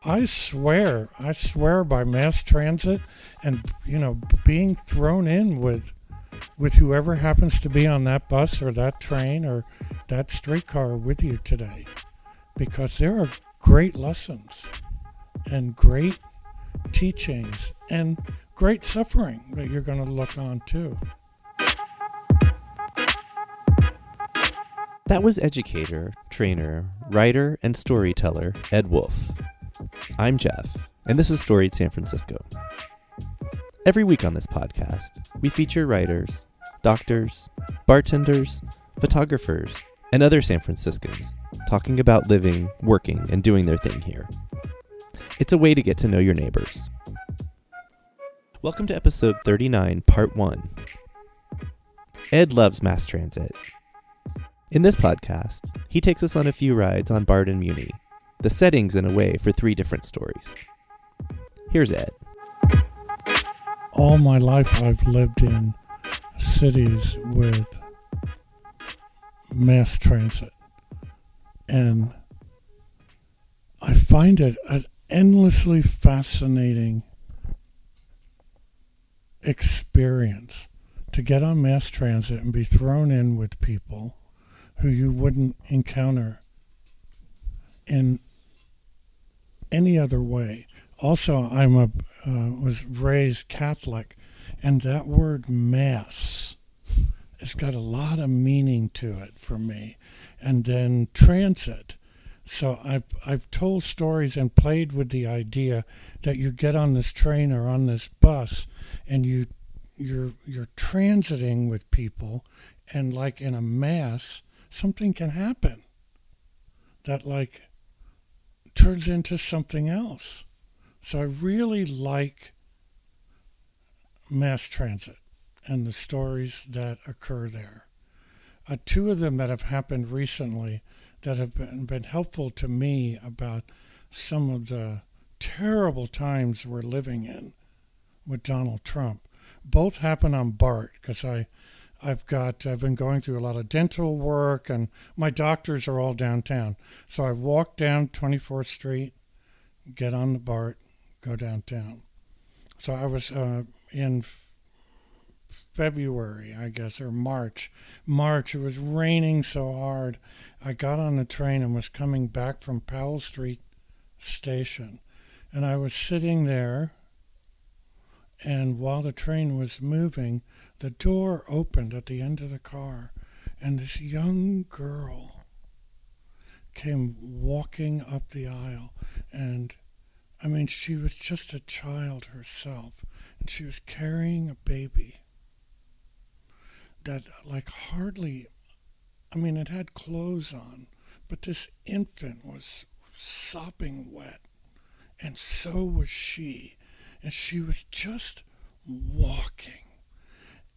I swear by mass transit and, being thrown in with whoever happens to be on that bus or that train or that streetcar with you today, because there are great lessons and great teachings and great suffering that you're going to look on too. That was educator, trainer, writer, and storyteller Ed Wolf. I'm Jeff, and this is Storied San Francisco. Every week on this podcast, we feature writers, doctors, bartenders, photographers, and other San Franciscans talking about living, working, and doing their thing here. It's a way to get to know your neighbors. Welcome to episode 39, part 1. Ed loves mass transit. In this podcast, he takes us on a few rides on BART and Muni, the settings in a way for 3 different stories. Here's Ed. All my life I've lived in cities with mass transit, and I find it an endlessly fascinating experience to get on mass transit and be thrown in with people who you wouldn't encounter in any other way. Also, was raised Catholic, and that word mass has got a lot of meaning to it for me. And then transit. So I've told stories and played with the idea that you get on this train or on this bus, and you're transiting with people, and like in a mass, something can happen that turns into something else. So I really like mass transit and the stories that occur there. 2 of them that have happened recently that have been helpful to me about some of the terrible times we're living in with Donald Trump. Both happen on BART because I've been going through a lot of dental work, and my doctors are all downtown. So I walk down 24th Street, get on the BART, go downtown. So I was in February, I guess, or March. It was raining so hard. I got on the train and was coming back from Powell Street Station. And I was sitting there, and while the train was moving, the door opened at the end of the car, and this young girl came walking up the aisle. And she was just a child herself, and she was carrying a baby that hardly, it had clothes on, but this infant was sopping wet, and so was she, and she was just walking.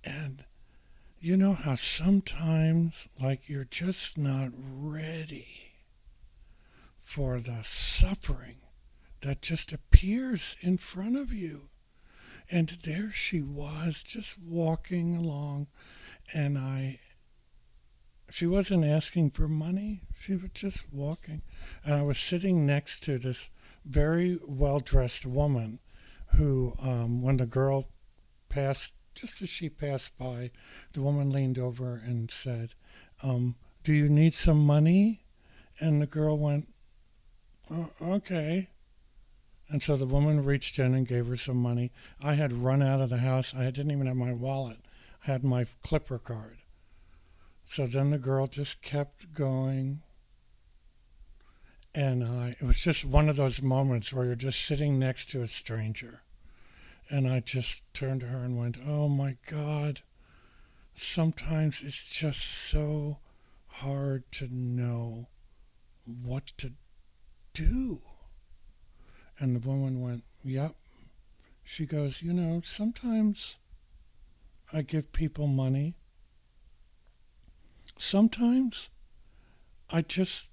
And you know how sometimes you're just not ready for the suffering that just appears in front of you. And there she was, just walking along, and she wasn't asking for money, she was just walking. And I was sitting next to this very well-dressed woman who, when the girl passed, just as she passed by, the woman leaned over and said, do you need some money? And the girl went, oh, okay. And so the woman reached in and gave her some money. I had run out of the house. I didn't even have my wallet. I had my Clipper card. So then the girl just kept going. And it was just one of those moments where you're just sitting next to a stranger. And I just turned to her and went, oh my God, sometimes it's just so hard to know what to do. And the woman went, yep. She goes, sometimes I give people money. Sometimes I just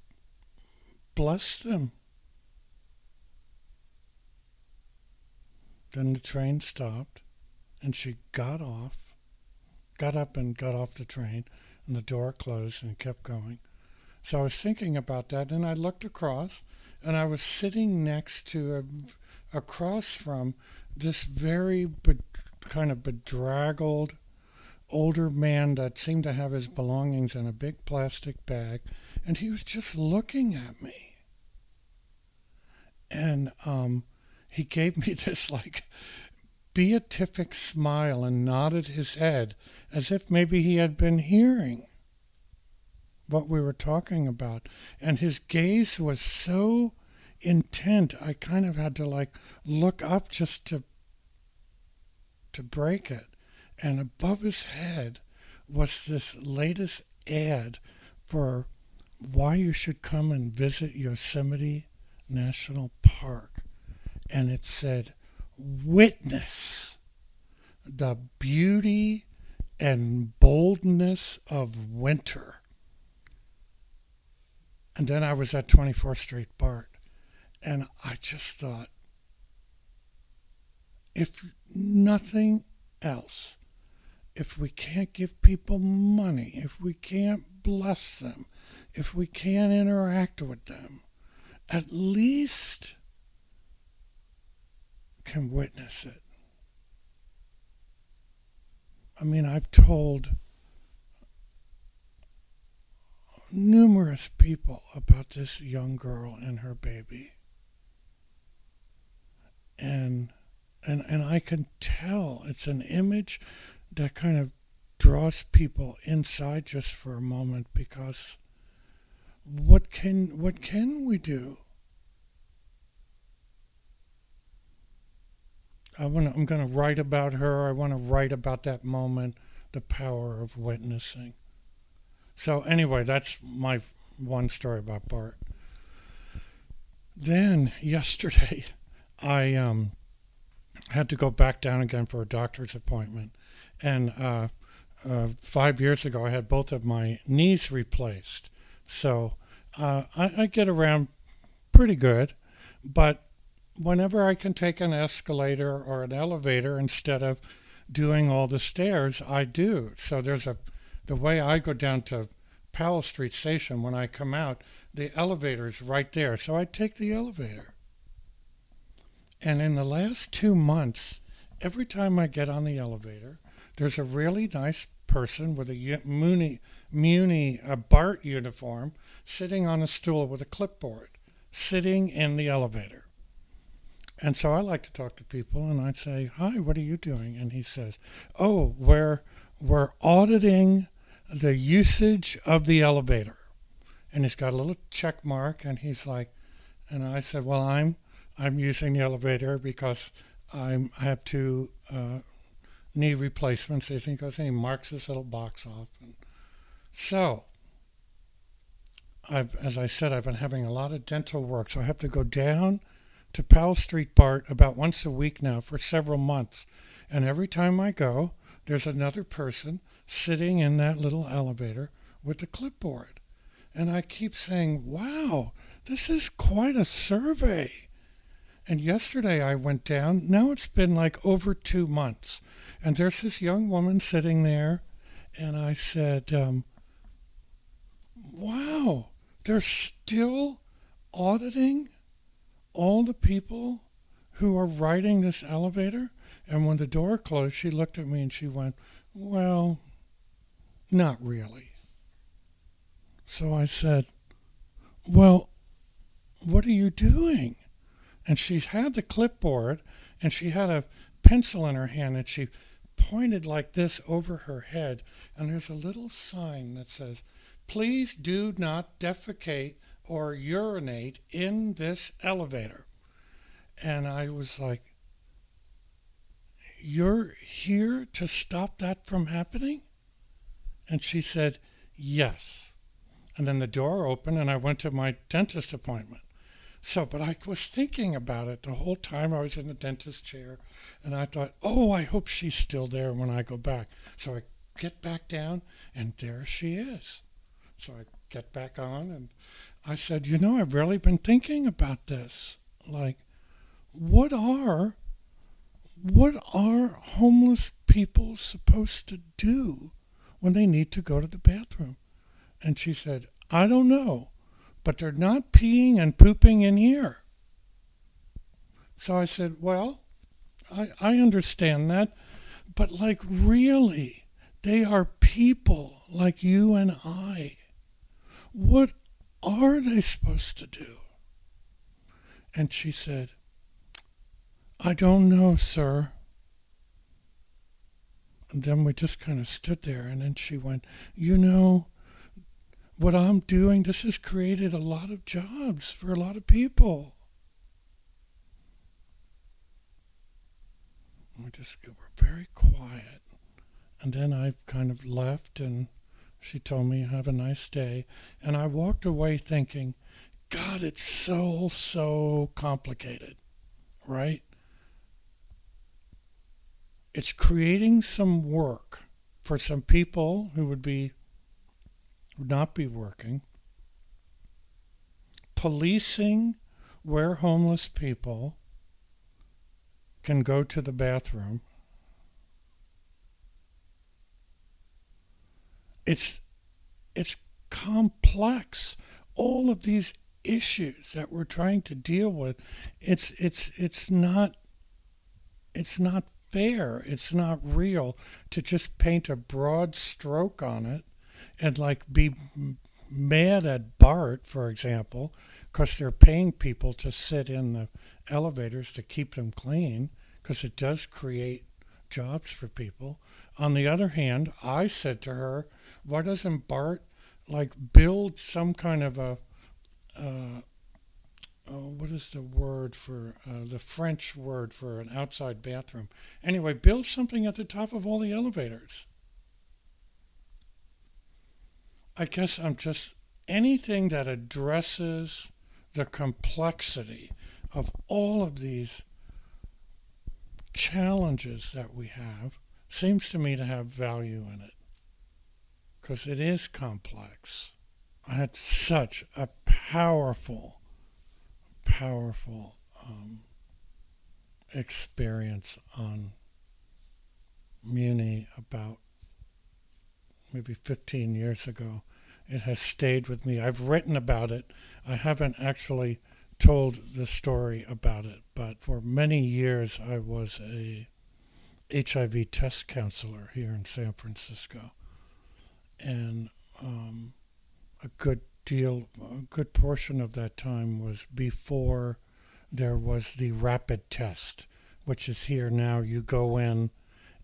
bless them. Then the train stopped, and she got up and got off the train, and the door closed and kept going. So I was thinking about that, and I looked across, and I was sitting next to across from this very kind of bedraggled older man that seemed to have his belongings in a big plastic bag, and he was just looking at me. And he gave me this like beatific smile and nodded his head as if maybe he had been hearing what we were talking about. And his gaze was so intent, I kind of had to like look up just to break it. And above his head was this latest ad for why you should come and visit Yosemite National Park. And it said, "Witness the beauty and boldness of winter." And then I was at 24th Street BART, and I just thought, if nothing else, if we can't give people money, if we can't bless them, if we can't interact with them, at least can witness it. I mean, I've told numerous people about this young girl and her baby. And I can tell it's an image that kind of draws people inside just for a moment, because what can we do? I'm going to write about her. I want to write about that moment, the power of witnessing. So anyway, that's my one story about BART. Then yesterday, I had to go back down again for a doctor's appointment. And 5 years ago, I had both of my knees replaced. So I get around pretty good. But whenever I can take an escalator or an elevator instead of doing all the stairs, I do. So the way I go down to Powell Street Station, when I come out, the elevator's right there. So I take the elevator. And in the last 2 months, every time I get on the elevator, there's a really nice person with a Muni BART uniform sitting on a stool with a clipboard, sitting in the elevator. And so I like to talk to people, and I'd say, "Hi, what are you doing?" And he says, "Oh, we're auditing the usage of the elevator." And he's got a little check mark, and he's like, and I said, "Well, I'm using the elevator because I have 2 knee replacements." And he goes, and he marks this little box off. And so, as I said, I've been having a lot of dental work, so I have to go down to Powell Street BART about once a week now for several months. And every time I go, there's another person sitting in that little elevator with the clipboard. And I keep saying, "Wow, this is quite a survey." And yesterday I went down. Now it's been like over 2 months. And there's this young woman sitting there. And I said, "Wow, they're still auditing all the people who are riding this elevator?" And when the door closed, she looked at me and she went, "Well, not really." So I said, "Well, what are you doing?" And she had the clipboard and she had a pencil in her hand, and she pointed like this over her head. And there's a little sign that says, "Please do not defecate or urinate in this elevator." And I was like, "You're here to stop that from happening?" And she said, "Yes." And then the door opened and I went to my dentist appointment. So, but I was thinking about it the whole time I was in the dentist chair, and I thought, "Oh, I hope she's still there when I go back." So I get back down, and there she is. So I get back on, and I said, "I've really been thinking about this. Like, what are homeless people supposed to do when they need to go to the bathroom?" And she said, "I don't know, but they're not peeing and pooping in here. So I said, well, I understand that, but like really, they are people like you and I. What are they supposed to do? And she said, I don't know, sir. And then we just kind of stood there, and then she went, you know, what I'm doing, this has created a lot of jobs for a lot of people. We just were very quiet. And then I kind of left, and she told me, have a nice day. And I walked away thinking, God, it's so complicated, right? It's creating some work for some people who would not be working, policing where homeless people can go to the bathroom. It's complex. All of these issues that we're trying to deal with, it's not fair. It's not real to just paint a broad stroke on it and like be mad at BART, for example, because they're paying people to sit in the elevators to keep them clean, because it does create jobs for people. On the other hand, I said to her, why doesn't BART like build some kind of a what is the word for the French word for an outside bathroom? Anyway, build something at the top of all the elevators. I guess I'm just anything that addresses the complexity of all of these challenges that we have seems to me to have value in it, because it is complex. I had such a powerful experience on Muni about maybe 15 years ago. It has stayed with me. I've written about it. I haven't actually told the story about it, but for many years I was a HIV test counselor here in San Francisco, and a good portion of that time was before there was the rapid test, which is here now. You go in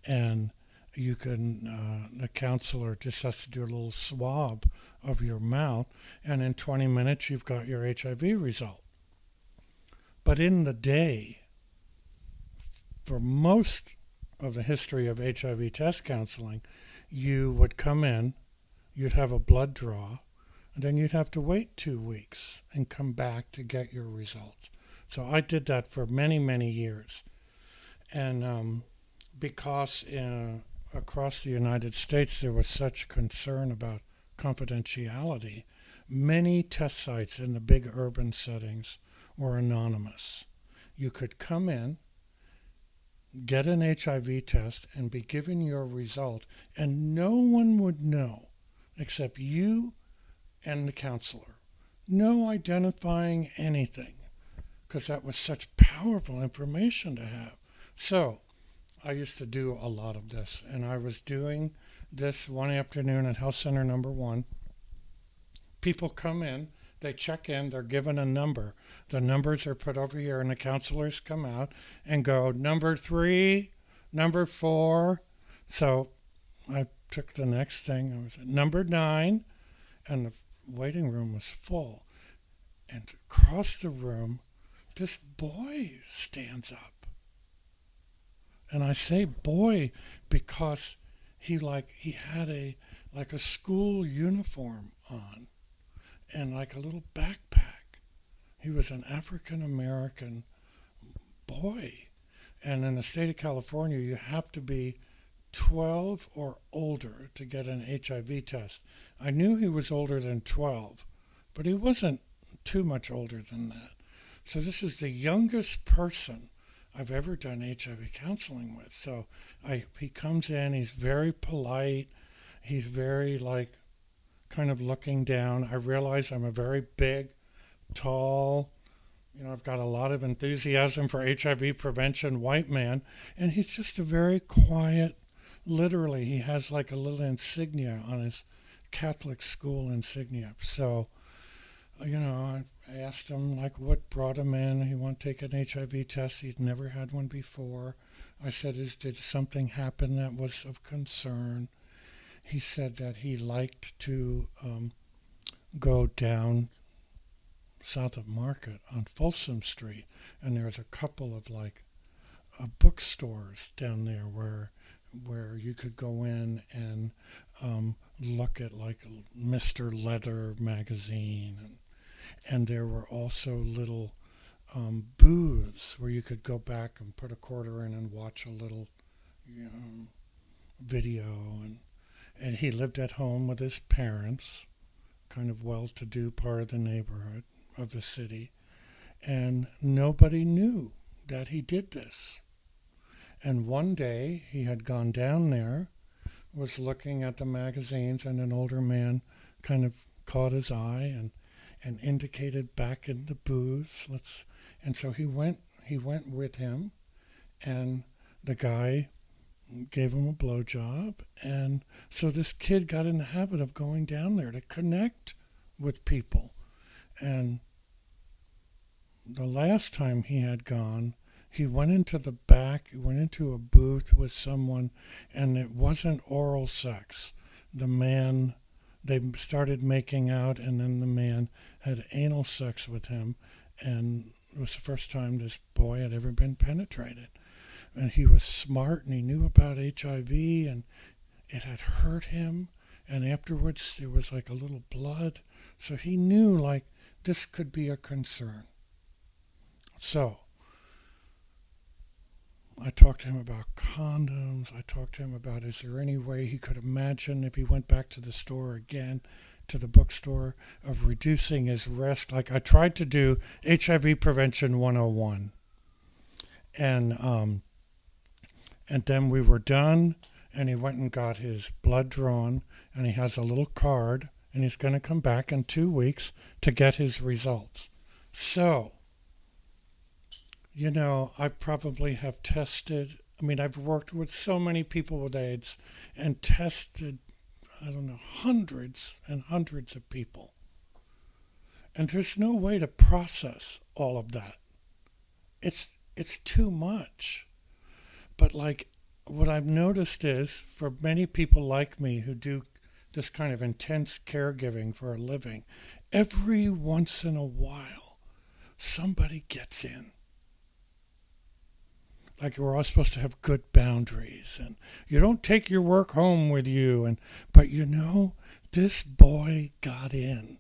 and you can, the counselor just has to do a little swab of your mouth, and in 20 minutes you've got your HIV result. But in the day, for most of the history of HIV test counseling, you would come in, you'd have a blood draw, and then you'd have to wait 2 weeks and come back to get your results. So I did that for many years. And because across the United States there was such concern about confidentiality, many test sites in the big urban settings were anonymous. You could come in, get an HIV test, and be given your result, and no one would know except you and the counselor. No identifying anything, because that was such powerful information to have. So I used to do a lot of this, and I was doing this one afternoon at Health Center number 1. People come in, they check in, they're given a number. The numbers are put over here, and the counselors come out and go, number 3, number 4. So I took the next thing. I was at number 9, and the waiting room was full. And across the room, this boy stands up. And I say boy because he had a school uniform on and like a little backpack. He was an African American boy. And in the state of California, you have to be 12 or older to get an HIV test. I knew he was older than 12, but he wasn't too much older than that. So this is the youngest person I've ever done HIV counseling with. So he comes in, he's very polite, he's very kind of looking down. I realize I'm a very big, tall, I've got a lot of enthusiasm for HIV prevention, white man, and he's just a very quiet, literally, he has like a little insignia on his Catholic school insignia. So, I asked him like what brought him in. He wanted to take an HIV test. He'd never had one before. I said, did something happen that was of concern? He said that he liked to go down south of Market on Folsom Street, and there's a couple of like bookstores down there where you could go in and look at like Mr. Leather magazine, and there were also little booths where you could go back and put a quarter in and watch a little video, and he lived at home with his parents, kind of well-to-do part of the neighborhood of the city, and nobody knew that he did this. And one day he had gone down there, was looking at the magazines, and an older man kind of caught his eye and indicated back in the booth. And so he went with him, and the guy gave him a blowjob, and so this kid got in the habit of going down there to connect with people. And the last time he had gone, he went into the back, he went into a booth with someone, and it wasn't oral sex. They started making out, and then the man had anal sex with him, and it was the first time this boy had ever been penetrated. And he was smart, and he knew about HIV, and it had hurt him, and afterwards there was like a little blood, so he knew like this could be a concern. So I talked to him about condoms. I talked to him about, is there any way he could imagine if he went back to the store again, to the bookstore, of reducing his risk. Like I tried to do HIV Prevention 101. And then we were done, and he went and got his blood drawn, and he has a little card, and he's going to come back in 2 weeks to get his results. So, I probably have tested, I've worked with so many people with AIDS and tested, hundreds and hundreds of people. And there's no way to process all of that. It's too much. But like what I've noticed is for many people like me who do this kind of intense caregiving for a living, every once in a while somebody gets in. Like we're all supposed to have good boundaries, and you don't take your work home with you, but this boy got in,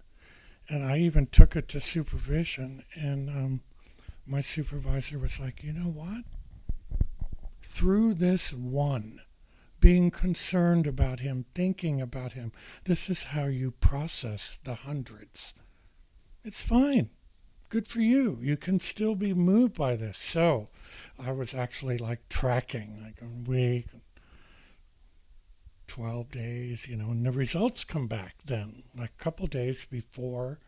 and I even took it to supervision, and my supervisor was like, you know what? Through this one, being concerned about him, thinking about him, this is how you process the hundreds. It's fine. Good for you. You can still be moved by this. So I was actually like tracking, like a week, 12 days, and the results come back then, like a couple days before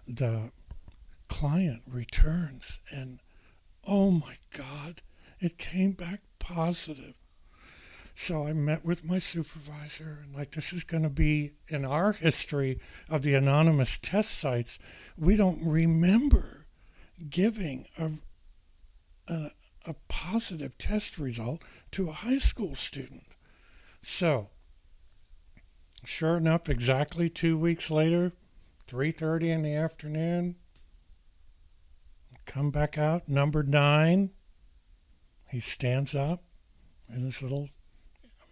the client returns. And oh my God, it came back positive. So I met with my supervisor, and like this is going to be in our history of the anonymous test sites, we don't remember giving a positive test result to a high school student. So, sure enough, exactly 2 weeks later, 3:30 in the afternoon, come back out, number 9. He stands up in his little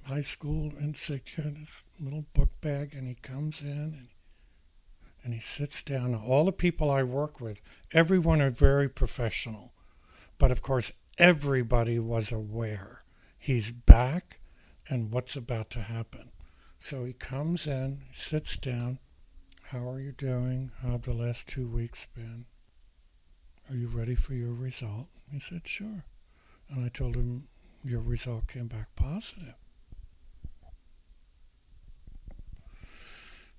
high school insignia, his little book bag, and he comes in and he sits down. All the people I work with, everyone are very professional, but of course everybody was aware he's back and what's about to happen. So he comes in, sits down. How are you doing? How have the last 2 weeks been? Are you ready for your result? He said, sure. And I told him, your result came back positive.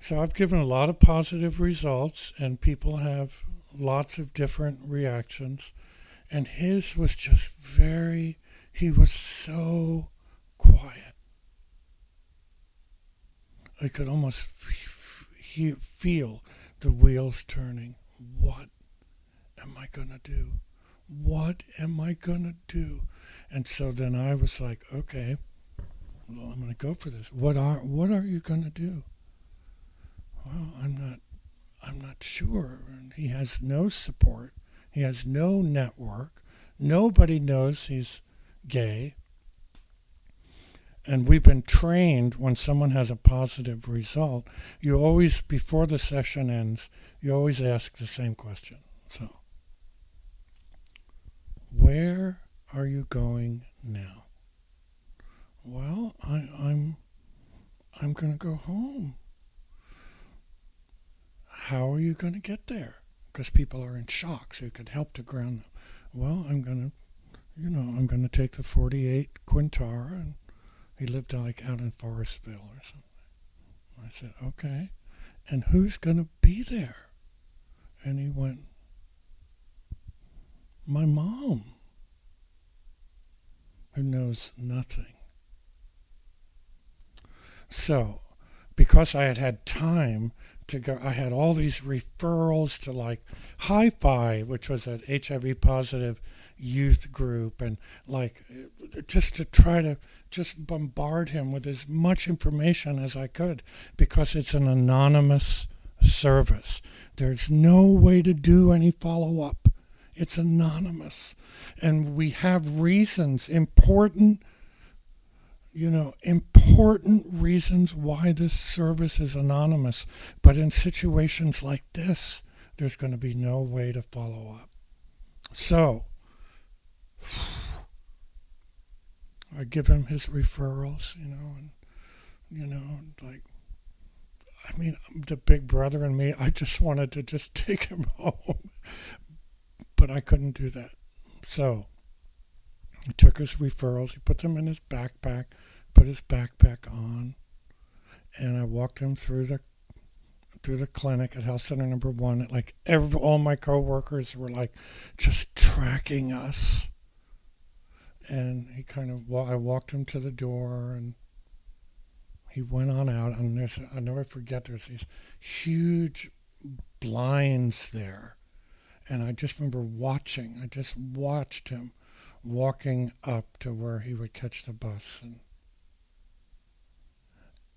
So I've given a lot of positive results, and people have lots of different reactions. And his was just he was so quiet. I could almost feel the wheels turning. What am I going to do? What am I going to do? And so then I was like, okay, well, I'm going to go for this. What are you going to do? Well, I'm not sure. And he has no support. He has no network. Nobody knows he's gay. And we've been trained when someone has a positive result, you always, before the session ends, you always ask the same question. So, where are you going now? Well, I'm going to go home. How are you going to get there? Because people are in shock, so you could help to ground them. Well, I'm going to take the 48 Quintara, and he lived like out in Forestville or something. I said, okay, and who's going to be there? And he went, my mom, who knows nothing. So, because I had time to go, I had all these referrals to like High Five, which was an HIV positive youth group, and like just to try to just bombard him with as much information as I could, because it's an anonymous service. There's no way to do any follow-up. It's anonymous. And we have reasons, important reasons why this service is anonymous. But in situations like this, there's going to be no way to follow up. So, I give him his referrals, the big brother in me, I just wanted to just take him home, but I couldn't do that. So, he took his referrals, he put them in his backpack, put his backpack on, and I walked him through the clinic at Health Center number 1. Like all my coworkers were like just tracking us. And he I walked him to the door, and he went on out. And I'll never forget, there's these huge blinds there. And I just remember I just watched him walking up to where he would catch the bus.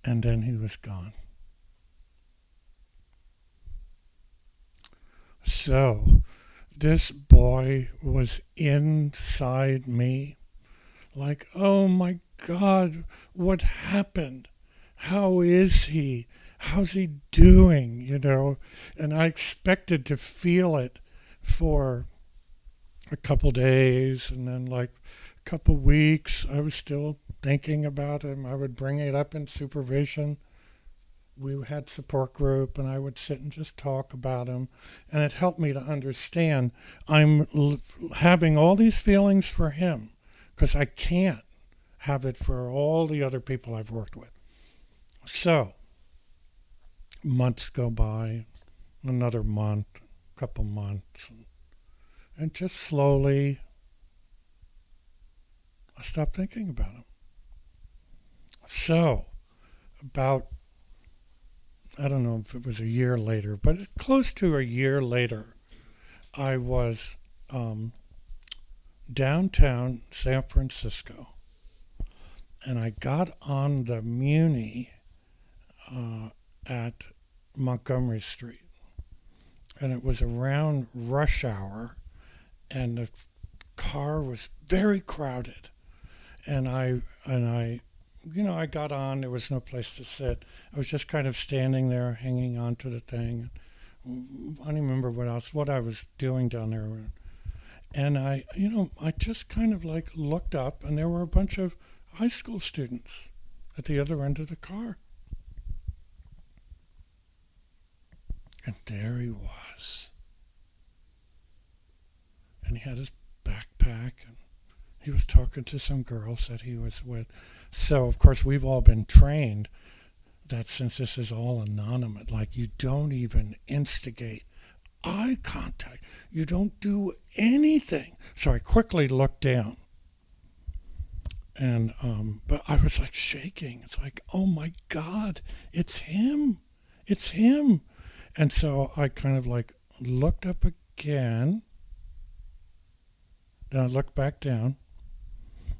And then he was gone. So, this boy was inside me. Like, oh my God, what happened? How is he? How's he doing? And I expected to feel it for a couple days, and then like a couple weeks, I was still thinking about him. I would bring it up in supervision. We had support group, and I would sit and just talk about him, and it helped me to understand I'm having all these feelings for him because I can't have it for all the other people I've worked with. So, months go by, another month, couple months, and just slowly I stopped thinking about him. So, about, I don't know if it was a year later, but close to a year later, I was downtown San Francisco, and I got on the Muni at Montgomery Street, and it was around rush hour, and the car was very crowded, and I got on. There was no place to sit. I was just kind of standing there, hanging on to the thing. I don't remember what I was doing down there. And I just kind of like looked up, and there were a bunch of high school students at the other end of the car. And there he was. And he had his backpack, and he was talking to some girls that he was with. So, of course, we've all been trained that since this is all anonymous, like you don't even instigate eye contact, you don't do anything. So I quickly looked down, and but I was like shaking. It's like, oh my God, it's him, it's him. And so I kind of like looked up again, then I looked back down,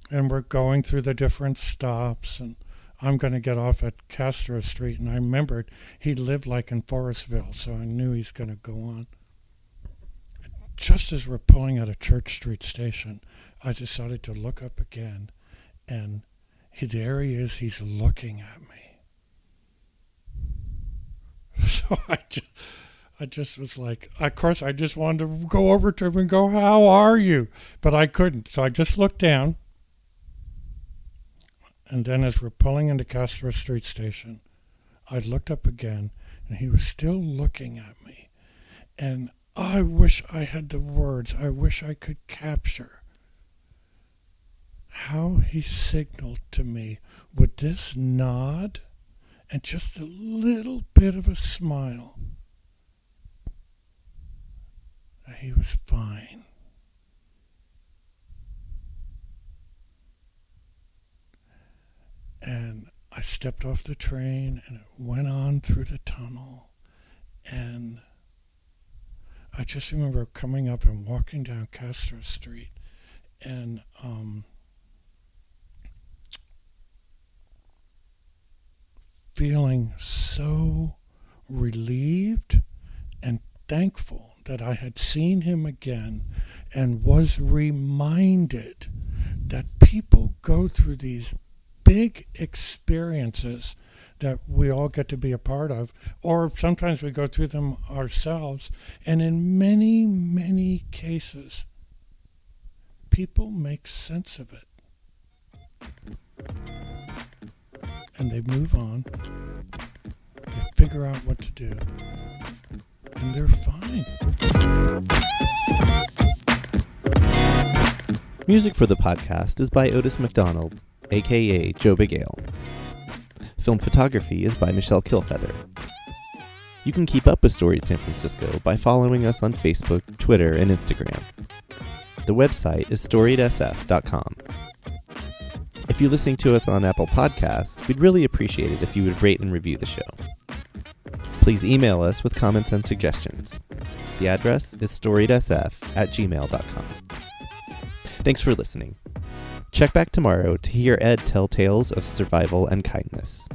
and we're going through the different stops, and I'm going to get off at Castro Street, and I remembered he lived like in Forestville, so I knew he's going to go on. Just as we're pulling out of Church Street Station, I decided to look up again, and there he is, he's looking at me. So I just was like, of course I just wanted to go over to him and go, how are you? But I couldn't, so I just looked down. And then as we're pulling into Castro Street Station, I looked up again, and he was still looking at me. And I wish I had the words. I wish I could capture how he signaled to me with this nod and just a little bit of a smile that he was fine. And I stepped off the train, and it went on through the tunnel, and I just remember coming up and walking down Castro Street, and feeling so relieved and thankful that I had seen him again, and was reminded that people go through these big experiences that we all get to be a part of, or sometimes we go through them ourselves, and in many, many cases, people make sense of it. And they move on, they figure out what to do, and they're fine. Music for the podcast is by Otis McDonald, aka Joe Big Ale. Film photography is by Michelle Kilfeather. You can keep up with Storied San Francisco by following us on Facebook, Twitter, and Instagram. The website is storiedsf.com. If you're listening to us on Apple Podcasts, we'd really appreciate it if you would rate and review the show. Please email us with comments and suggestions. The address is storiedsf@gmail.com. Thanks for listening. Check back tomorrow to hear Ed tell tales of survival and kindness.